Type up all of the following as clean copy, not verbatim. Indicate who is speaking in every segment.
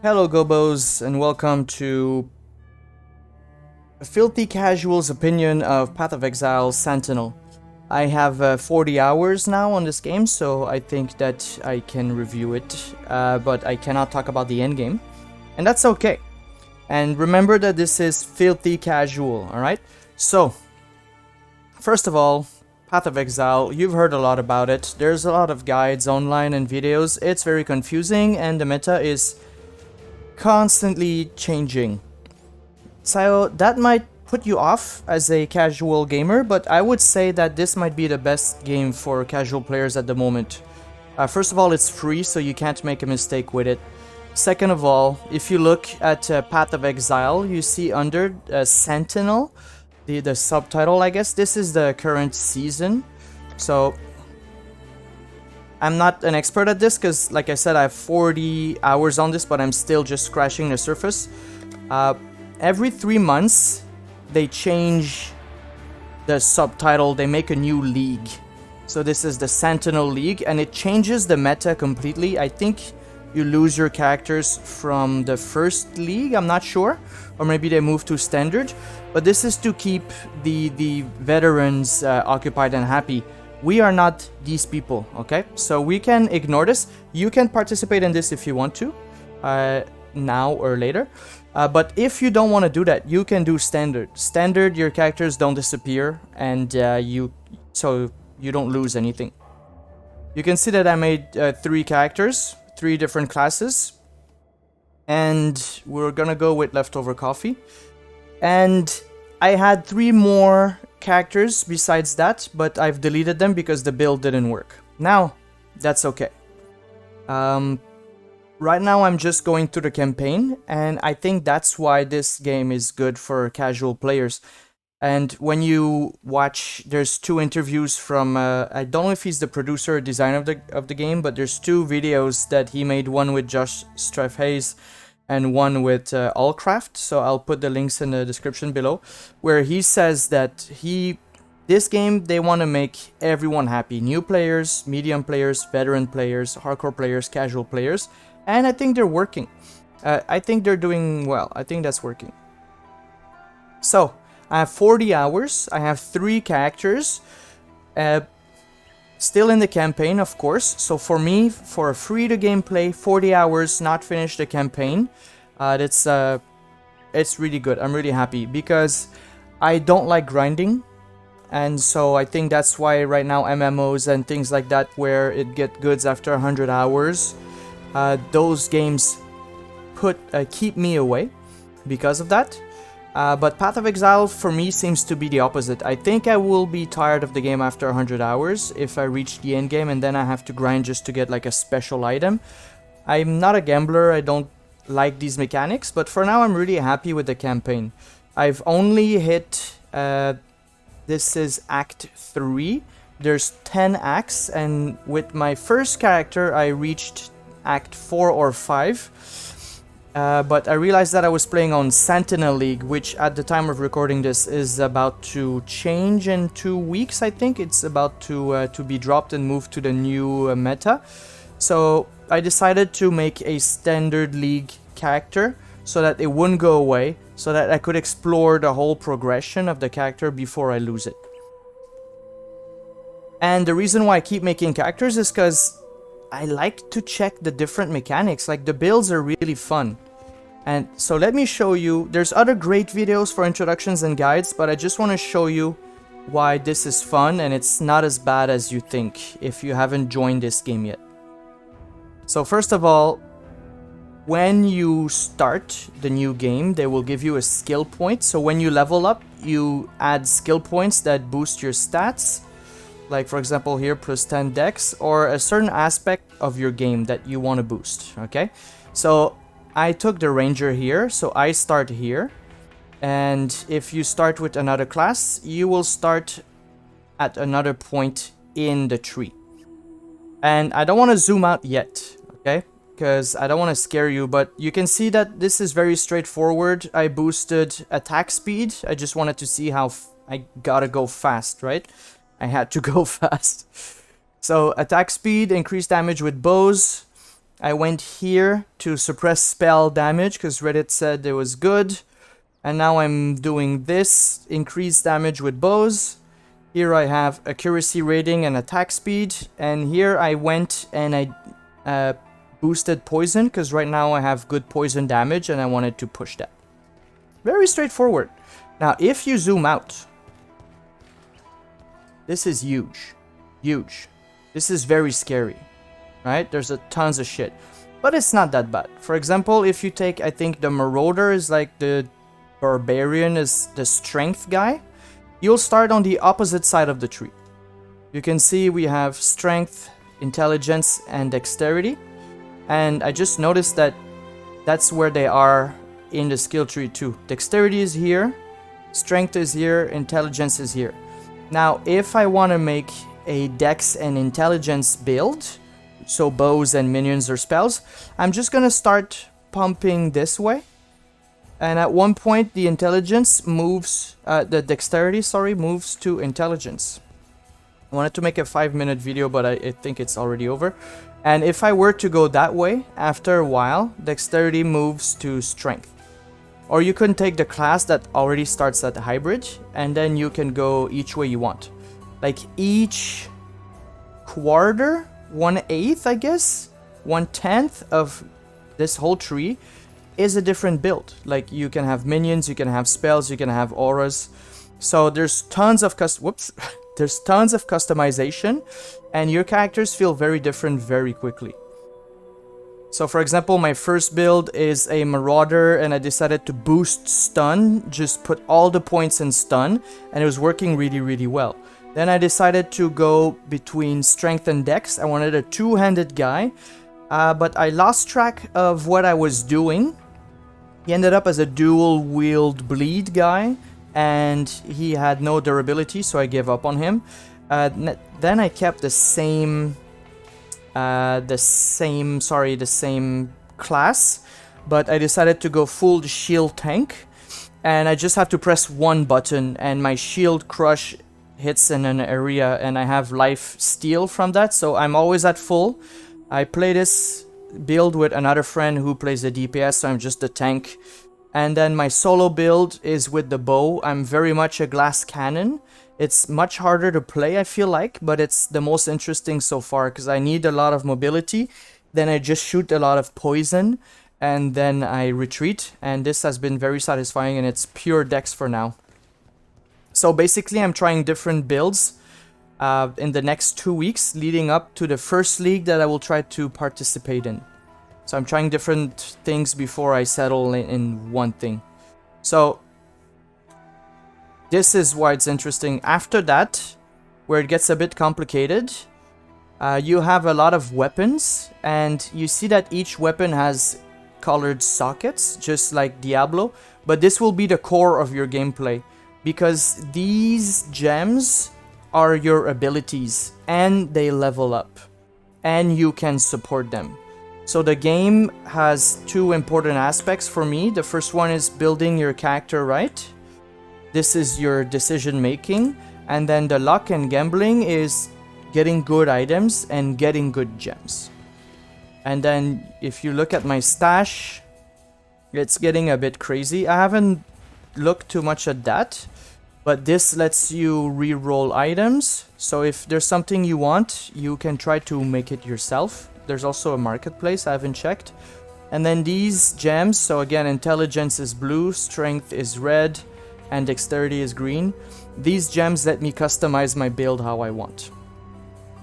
Speaker 1: Hello Gobos and welcome to Filthy Casual's opinion of Path of Exile Sentinel. I have 40 hours now on this game, so I think that I can review it, but I cannot talk about the endgame, and that's okay. And remember that this is Filthy Casual, alright? So, first of all, Path of Exile, you've heard a lot about it. There's a lot of guides online and videos. It's very confusing, and the meta is constantly changing. So that might put you off as a casual gamer, but I would say that this might be the best game for casual players at the moment. First of all, it's free, so you can't make a mistake with it. Second of all, if you look at Path of Exile, you see under Sentinel, the subtitle, I guess, this is the current season. So I'm not an expert at this because, like I said, I have 40 hours on this, but I'm still just scratching the surface. Every 3 months, they change the subtitle, they make a new league. So this is the Sentinel League, and it changes the meta completely. I think you lose your characters from the first league, I'm not sure. Or maybe they move to standard. But this is to keep the veterans occupied and happy. We are not these people, okay? So we can ignore this. You can participate in this if you want to, now or later. But if you don't want to do that, you can do standard. Standard, your characters don't disappear, and so you don't lose anything. You can see that I made 3 characters, 3 different classes, and we're gonna go with leftover coffee. And I had 3 more characters besides that, but I've deleted them because the build didn't work. Now, that's okay. Right now I'm just going through the campaign, and I think that's why this game is good for casual players. And when you watch, there's 2 interviews from, I don't know if he's the producer or designer of the game, but there's 2 videos that he made, one with Josh Strefhays and one with Allcraft, so I'll put the links in the description below, where he says that this game, they want to make everyone happy. New players, medium players, veteran players, hardcore players, casual players, and I think they're working. I think they're doing well. I think that's working. So, I have 40 hours, I have 3 characters, still in the campaign, of course. So for me, for a free-to-game play, 40 hours, not finish the campaign, it's really good. I'm really happy because I don't like grinding, and so I think that's why right now MMOs and things like that, where it get goods after 100 hours, those games keep me away because of that. But Path of Exile for me seems to be the opposite. I think I will be tired of the game after 100 hours if I reach the end game and then I have to grind just to get like a special item. I'm not a gambler, I don't like these mechanics, but for now I'm really happy with the campaign. I've only hit, this is Act 3, there's 10 acts, and with my first character I reached Act 4 or 5. But I realized that I was playing on Sentinel League, which at the time of recording this is about to change in 2 weeks, I think. It's about to be dropped and moved to the new meta. So I decided to make a standard league character so that it wouldn't go away, so that I could explore the whole progression of the character before I lose it. And the reason why I keep making characters is because I like to check the different mechanics. Like, the builds are really fun. And so let me show you, there's other great videos for introductions and guides, but I just want to show you why this is fun and it's not as bad as you think if you haven't joined this game yet. So first of all, when you start the new game, they will give you a skill point. So when you level up, you add skill points that boost your stats. Like, for example, here, plus 10 dex, or a certain aspect of your game that you want to boost, okay? So I took the ranger here, so I start here. And if you start with another class, you will start at another point in the tree. And I don't want to zoom out yet, okay? Because I don't want to scare you, but you can see that this is very straightforward. I boosted attack speed. I just wanted to see how I gotta go fast, right? I had to go fast. So attack speed, increased damage with bows, I went here to suppress spell damage because Reddit said it was good. And now I'm doing this, increased damage with bows. Here I have accuracy rating and attack speed. And here I went and I boosted poison because right now I have good poison damage and I wanted to push that. Very straightforward. Now if you zoom out, this is huge. Huge. This is very scary. Right? There's a tons of shit. But it's not that bad. For example, if you take, I think the Marauder is like the Barbarian is the strength guy. You'll start on the opposite side of the tree. You can see we have strength, intelligence, and dexterity. And I just noticed that that's where they are in the skill tree too. Dexterity is here, strength is here, intelligence is here. Now, if I want to make a dex and intelligence build, so bows and minions or spells, I'm just gonna start pumping this way. And at one point, the intelligence moves, the dexterity, sorry, moves to intelligence. I wanted to make a 5-minute video, but I think it's already over. And if I were to go that way, after a while, dexterity moves to strength. Or you can take the class that already starts at hybrid, and then you can go each way you want. Like each quarter, 1/8, I guess, 1/10 of this whole tree is a different build. Like you can have minions, you can have spells, you can have auras. So there's tons of there's tons of customization, and your characters feel very different very quickly. So for example, my first build is a Marauder, and I decided to boost stun, just put all the points in stun, and it was working really, really well. Then I decided to go between strength and dex. I wanted a two-handed guy, but I lost track of what I was doing. He ended up as a dual-wield bleed guy, and he had no durability, so I gave up on him. Then I kept the same class, but I decided to go full shield tank, and I just have to press one button, and my shield crush hits in an area, and I have life steal from that, so I'm always at full. I play this build with another friend who plays the DPS, so I'm just the tank. And then my solo build is with the bow. I'm very much a glass cannon. It's much harder to play, I feel like, but it's the most interesting so far because I need a lot of mobility. Then I just shoot a lot of poison, and then I retreat, and this has been very satisfying, and it's pure dex for now. So basically I'm trying different builds in the next 2 weeks leading up to the first league that I will try to participate in. So I'm trying different things before I settle in one thing. So this is why it's interesting. After that, where it gets a bit complicated, you have a lot of weapons, and you see that each weapon has colored sockets, just like Diablo, but this will be the core of your gameplay, because these gems are your abilities, and they level up, and you can support them. So the game has two important aspects for me. The first one is building your character right. This is your decision making, and then the luck and gambling is getting good items and getting good gems. And then if you look at my stash, it's getting a bit crazy. I haven't looked too much at that, but this lets you re-roll items. So if there's something you want, you can try to make it yourself. There's also a marketplace, I haven't checked. And then these gems, so again, intelligence is blue, strength is red, and dexterity is green. These gems let me customize my build how I want.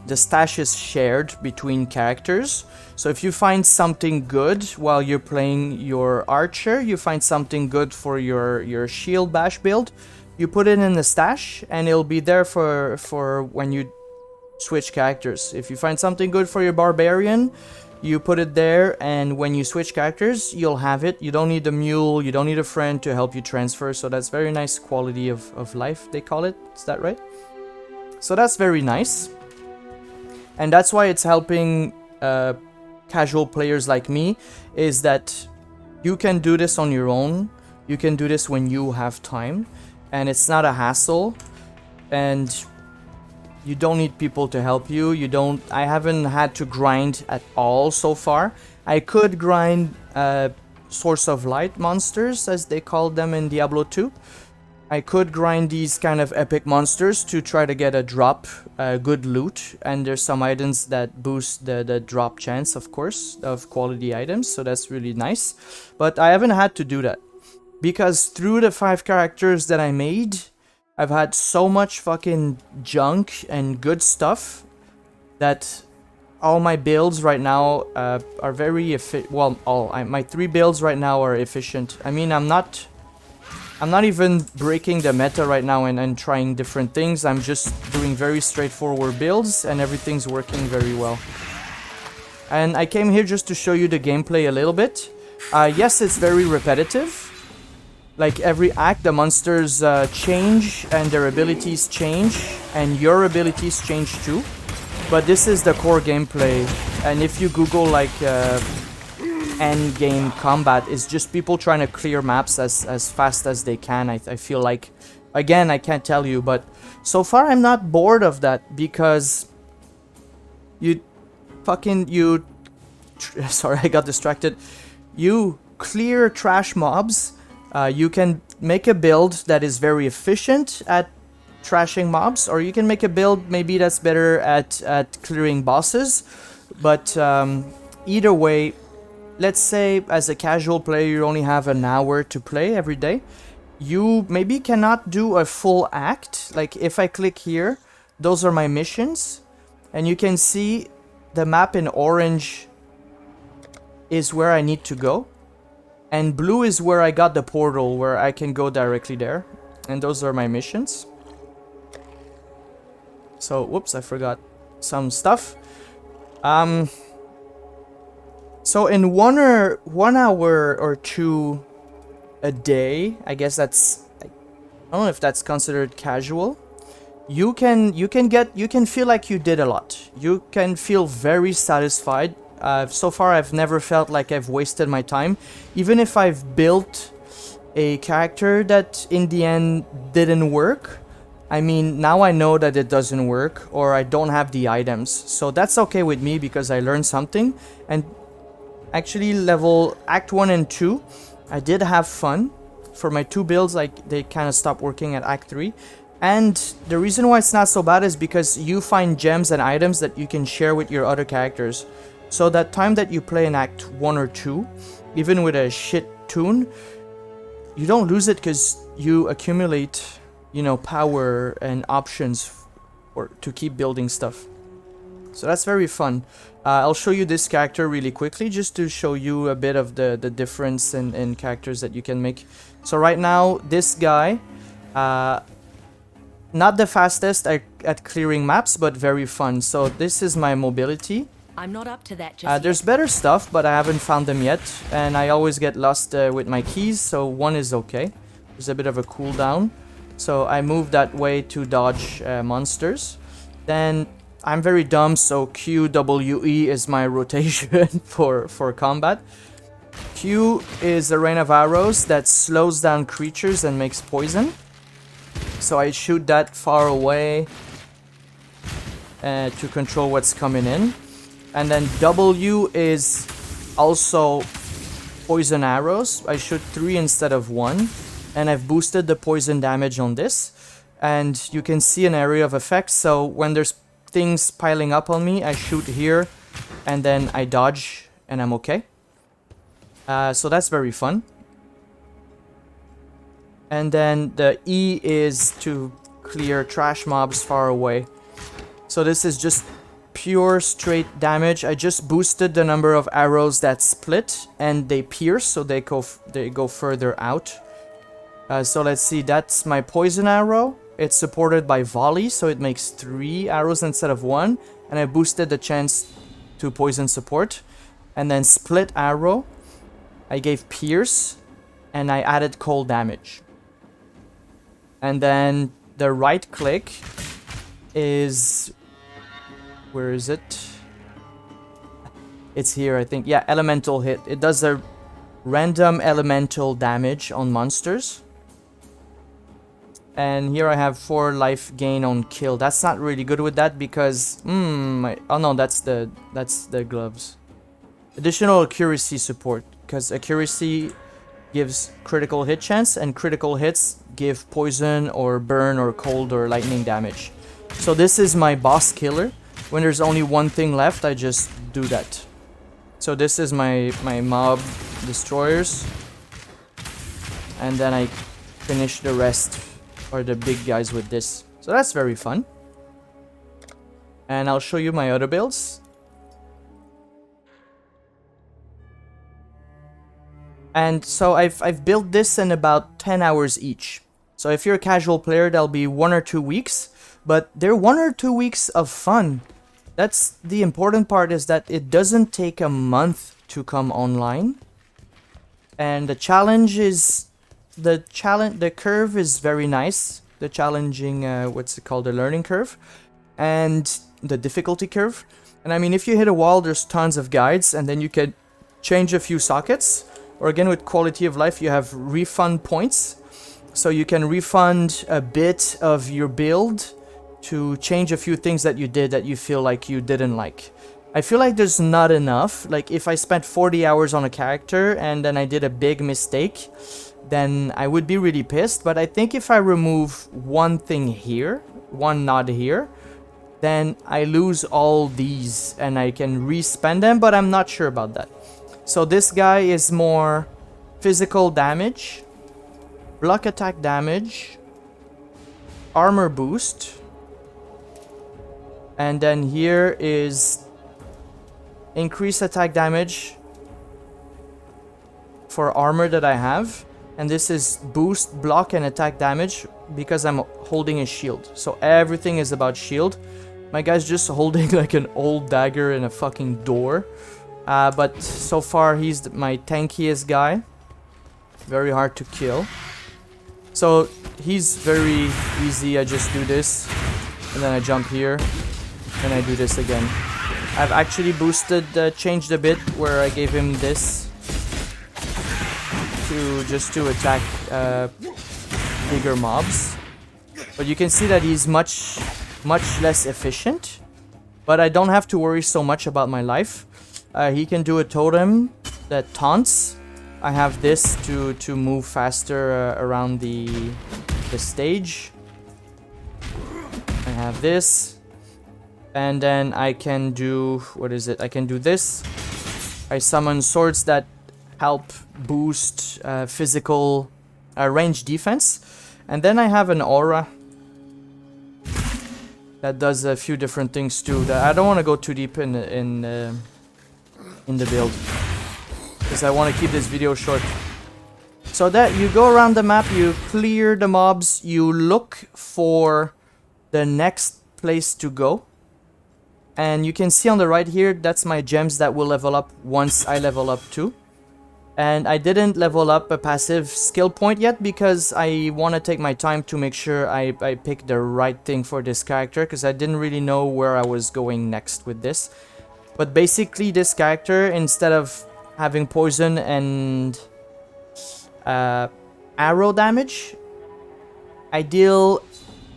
Speaker 1: The stash is shared between characters. So if you find something good while you're playing your archer, you find something good for your shield bash build, you put it in the stash and it'll be there for when you switch characters. If you find something good for your barbarian, you put it there, and when you switch characters, you'll have it. You don't need a mule, you don't need a friend to help you transfer, so that's very nice quality of life, they call it. Is that right? So that's very nice. And that's why it's helping casual players like me, is that you can do this on your own. You can do this when you have time, and it's not a hassle. And You don't need people to help you. I haven't had to grind at all so far. I could grind source of light monsters, as they called them in Diablo 2. I could grind these kind of epic monsters to try to get a drop, good loot, and there's some items that boost the drop chance, of course, of quality items, so that's really nice. But I haven't had to do that, because through the 5 characters that I made, I've had so much fucking junk and good stuff that all my builds right now are very efficient. Well, my 3 builds right now are efficient. I mean, I'm not even breaking the meta right now and trying different things. I'm just doing very straightforward builds and everything's working very well. And I came here just to show you the gameplay a little bit. Yes, it's very repetitive. Like every act, the monsters change and their abilities change, and your abilities change too. But this is the core gameplay, and if you Google like end game combat, it's just people trying to clear maps as fast as they can. I feel like, again, I can't tell you, but so far I'm not bored of that, because sorry, I got distracted. You clear trash mobs. You can make a build that is very efficient at trashing mobs, or you can make a build maybe that's better at clearing bosses. But either way, let's say as a casual player you only have an hour to play every day. You maybe cannot do a full act. Like if I click here, those are my missions, and you can see the map in orange is where I need to go. And blue is where I got the portal, where I can go directly there. And those are my missions. So, whoops, I forgot some stuff. So in 1 hour or 2 a day, I guess that's, I don't know if that's considered casual. You can feel like you did a lot. You can feel very satisfied. So far I've never felt like I've wasted my time, even if I've built a character that in the end didn't work. I mean, now I know that it doesn't work, or I don't have the items, so that's okay with me because I learned something. And actually level Act 1 and 2, I did have fun. For my 2 builds, like, they kind of stopped working at Act 3. And the reason why it's not so bad is because you find gems and items that you can share with your other characters. So that time that you play in Act 1 or 2, even with a shit tune, you don't lose it because you accumulate, you know, power and options to keep building stuff. So that's very fun. I'll show you this character really quickly just to show you a bit of the difference in characters that you can make. So right now, this guy, not the fastest at clearing maps, but very fun. So this is my mobility.
Speaker 2: I'm not up to that just
Speaker 1: There's better stuff, but I haven't found them yet, and I always get lost with my keys, so 1 is okay. There's a bit of a cooldown, so I move that way to dodge monsters. Then I'm very dumb, so QWE is my rotation for combat. Q is a rain of arrows that slows down creatures and makes poison. So I shoot that far away to control what's coming in. And then W is also poison arrows. I shoot 3 instead of 1. And I've boosted the poison damage on this. And you can see an area of effect. So when there's things piling up on me, I shoot here. And then I dodge and I'm okay. So that's very fun. And then the E is to clear trash mobs far away. So this is just pure straight damage. I just boosted the number of arrows that split and they pierce, so they go further out. So let's see, that's my poison arrow. It's supported by volley, so it makes 3 arrows instead of 1. And I boosted the chance to poison support. And then split arrow, I gave pierce, and I added cold damage. And then the right click is... where is it? It's here, I think. Yeah, elemental hit. It does a random elemental damage on monsters. And here I have 4 life gain on kill. That's not really good with that because oh no, that's the gloves. Additional accuracy support, because accuracy gives critical hit chance and critical hits give poison or burn or cold or lightning damage. So this is my boss killer. When there's only one thing left, I just do that. So this is my mob destroyers. And then I finish the rest, or the big guys, with this. So that's very fun. And I'll show you my other builds. And so I've built this in about 10 hours each. So if you're a casual player, that'll be 1 or 2 weeks. But they're 1 or 2 weeks of fun. That's the important part, is that it doesn't take a month to come online. And the challenge is... The curve is very nice. The challenging, what's it called? The learning curve. And the difficulty curve. And I mean, if you hit a wall, there's tons of guides. And then you can change a few sockets. Or again, with quality of life, you have refund points. So you can refund a bit of your build to change a few things that you did that you feel like you didn't like. I feel like there's not enough. Like if I spent 40 hours on a character and then I did a big mistake, then I would be really pissed. But I think if I remove one thing here, one nod here, then I lose all these and I can respend them, but I'm not sure about that. So this guy is more physical damage, block attack damage, armor boost, and then here is increase attack damage for armor that I have. And this is boost, block, and attack damage because I'm holding a shield. So everything is about shield. My guy's just holding like an old dagger in a fucking door. But so far he's my tankiest guy. Very hard to kill. So he's very easy. I just do this. And then I jump here. And I do this again. I've actually boosted, changed a bit where I gave him this. To attack bigger mobs. But you can see that he's much less efficient. But I don't have to worry so much about my life. He can do a totem that taunts. I have this to move faster around the stage. I have this. And then I can do... What is it? I can do this. I summon swords that help boost physical range defense. And then I have an aura that does a few different things too. I don't want to go too deep in the build because I want to keep this video short. So that you go around the map, you clear the mobs, you look for the next place to go. And you can see on the right here, that's my gems that will level up once I level up too. And I didn't level up a passive skill point yet because I want to take my time to make sure I pick the right thing for this character, because I didn't really know where I was going next with this. But basically this character, instead of having poison and arrow damage, I deal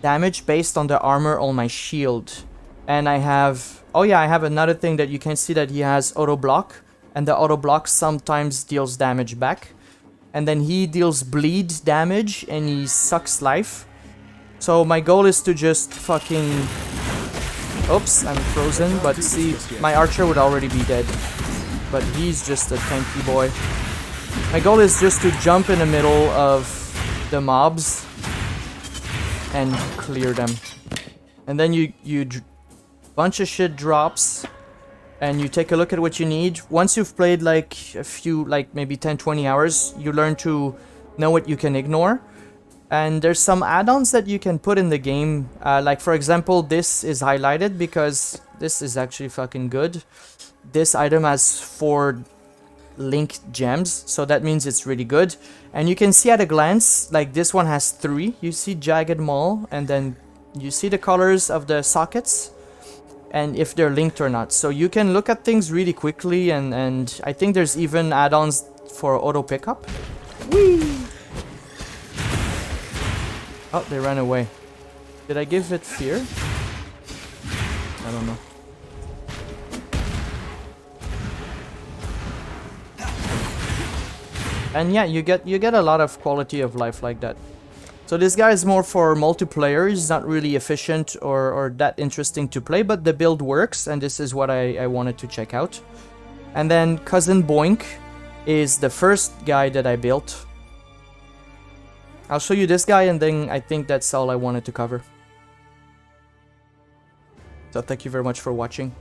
Speaker 1: damage based on the armor on my shield. And I have... Oh yeah, I have another thing that you can see that he has auto block. And the auto block sometimes deals damage back. And then he deals bleed damage and he sucks life. So my goal is to just fucking... Oops, I'm frozen. But see, my archer would already be dead. But he's just a tanky boy. My goal is just to jump in the middle of the mobs and clear them. And then you bunch of shit drops. And you take a look at what you need. Once you've played like a few, like maybe 10-20 hours, you learn to know what you can ignore. And there's some add-ons that you can put in the game. Like for example, this is highlighted because this is actually fucking good. This item has 4 linked gems, so that means it's really good. And you can see at a glance, like this one has 3. You see Jagged Maul, and then you see the colors of the sockets. And if they're linked or not. So you can look at things really quickly, and I think there's even add-ons for auto pickup. Whee! Oh, they ran away. Did I give it fear? I don't know. And yeah, you get a lot of quality of life like that. So this guy is more for multiplayer. He's not really efficient or that interesting to play, but the build works, and this is what I wanted to check out. And then Cousin Boink is the first guy that I built. I'll show you this guy, and then I think that's all I wanted to cover. So thank you very much for watching.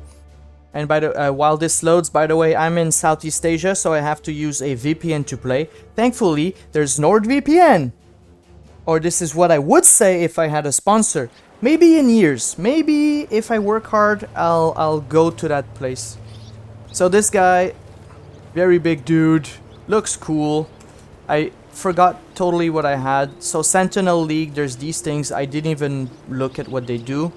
Speaker 1: And by the while this loads, by the way, I'm in Southeast Asia, so I have to use a VPN to play. Thankfully, there's NordVPN. Or this is what I would say if I had a sponsor. Maybe in years. Maybe if I work hard, I'll go to that place. So this guy, very big dude, looks cool. I forgot totally what I had. So Sentinel League, there's these things. I didn't even look at what they do.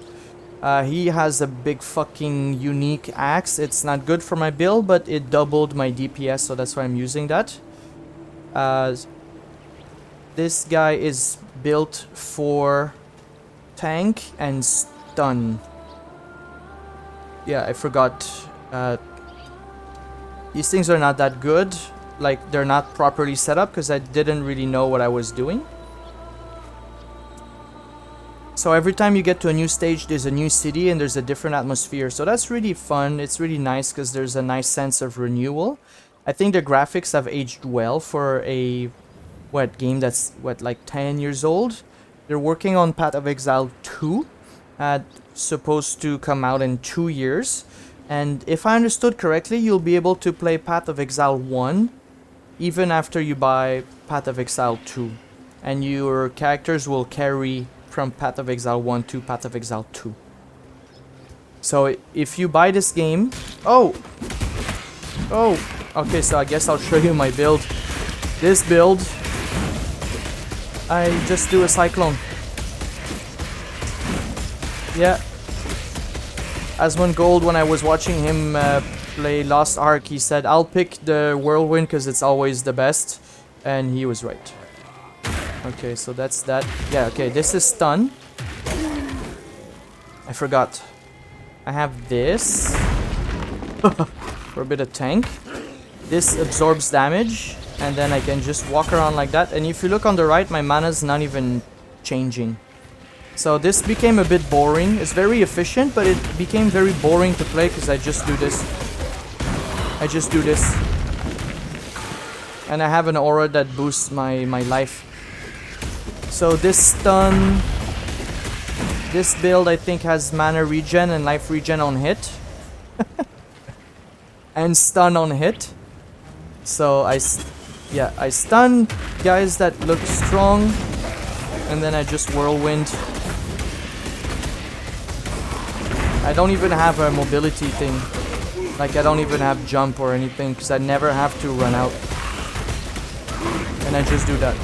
Speaker 1: He has a big fucking unique axe. It's not good for my build, but it doubled my DPS, so that's why I'm using that. This guy is built for tank and stun. Yeah, I forgot. These things are not that good. Like, they're not properly set up because I didn't really know what I was doing. So every time you get to a new stage, there's a new city and there's a different atmosphere. So that's really fun. It's really nice because there's a nice sense of renewal. I think the graphics have aged well for a game that's like 10 years old. They're working on Path of Exile 2, supposed to come out in 2 years. And if I understood correctly, you'll be able to play Path of Exile 1 even after you buy Path of Exile 2, and your characters will carry from Path of Exile 1 to Path of Exile 2. So if you buy this game... Oh! Okay, so I guess I'll show you my build. This build, I just do a Cyclone. Yeah. Asmon Gold, when I was watching him play Lost Ark, he said, I'll pick the Whirlwind because it's always the best. And he was right. Okay, so that's that. Yeah, okay, this is stun. I forgot. I have this. For a bit of tank. This absorbs damage. And then I can just walk around like that. And if you look on the right, my mana's not even changing. So this became a bit boring. It's very efficient, but it became very boring to play because I just do this. And I have an aura that boosts my life. So this stun, this build I think has mana regen and life regen on hit. And stun on hit. So I stun guys that look strong. And then I just whirlwind. I don't even have a mobility thing. Like I don't even have jump or anything because I never have to run out. And I just do that.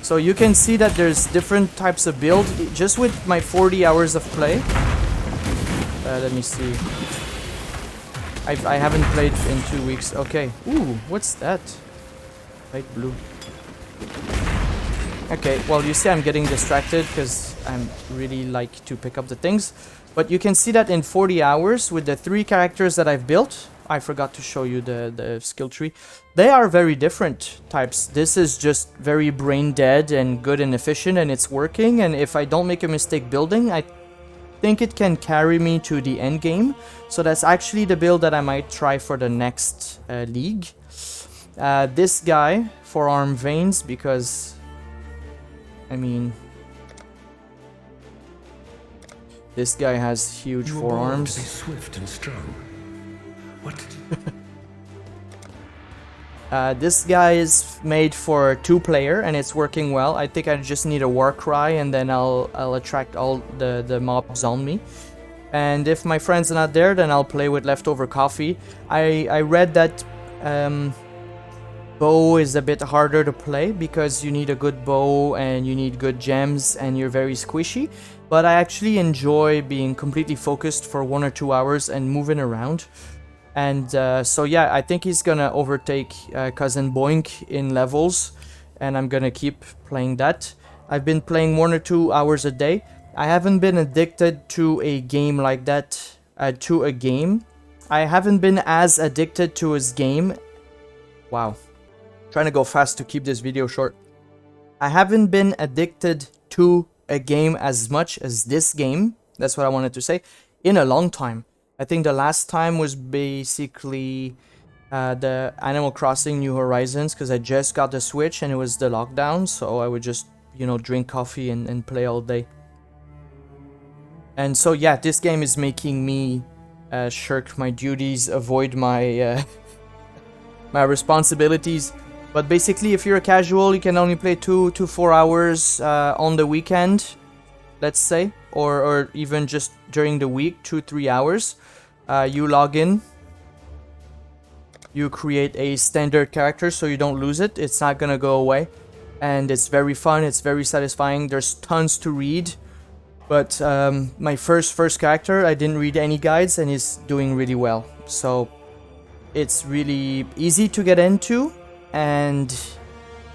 Speaker 1: So you can see that there's different types of build just with my 40 hours of play. Let me see. I haven't played in 2 weeks. Okay. Ooh, what's that? Light blue. Okay, well you see I'm getting distracted because I'm really like to pick up the things. But you can see that in 40 hours with the 3 characters that I've built. I forgot to show you the skill tree. They are very different types. This is just very brain dead and good and efficient and it's working. And if I don't make a mistake building, I think it can carry me to the end game. So that's actually the build that I might try for the next league. This guy, forearm veins, because I mean, this guy has huge forearms.
Speaker 2: To be swift and strong. What?
Speaker 1: This guy is made for 2-player and it's working well. I think I just need a war cry and then I'll attract all the mobs on me. And if my friends are not there, then I'll play with leftover coffee. I read that bow is a bit harder to play because you need a good bow and you need good gems and you're very squishy. But I actually enjoy being completely focused for 1 or 2 hours and moving around. And so yeah, I think he's gonna overtake Cousin Boink in levels, and I'm gonna keep playing that. I've been playing 1 or 2 hours a day. I haven't been addicted to a game like that, I haven't been as addicted to his game. Wow. Trying to go fast to keep this video short. I haven't been addicted to a game as much as this game. That's what I wanted to say. In a long time. I think the last time was basically the Animal Crossing New Horizons, because I just got the Switch and it was the lockdown, so I would just, you know, drink coffee and play all day. And so yeah, this game is making me shirk my duties, avoid my my responsibilities. But basically, if you're a casual, you can only play 2 to 4 hours on the weekend, let's say, or even just during the week, 2-3 hours. You log in, you create a standard character so you don't lose it. It's not gonna go away, and it's very fun. It's very satisfying. There's tons to read. But my first character, I didn't read any guides, and he's doing really well. So it's really easy to get into, and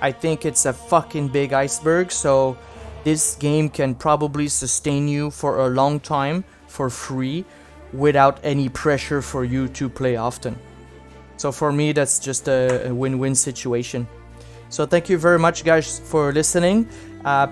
Speaker 1: I think it's a fucking big iceberg. So this game can probably sustain you for a long time for free without any pressure for you to play often. So for me, that's just a win-win situation. So thank you very much, guys, for listening.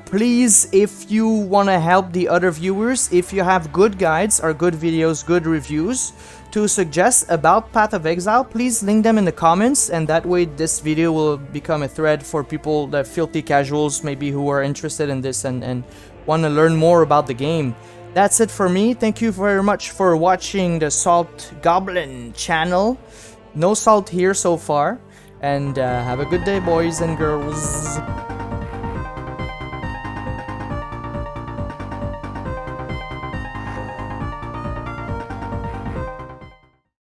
Speaker 1: Please, if you want to help the other viewers, if you have good guides or good videos, good reviews to suggest about Path of Exile, please link them in the comments, and that way this video will become a thread for people, the filthy casuals maybe, who are interested in this and want to learn more about the game. That's it for me. Thank you very much for watching the Salt Goblin channel. No salt here so far. And have a good day, boys and girls.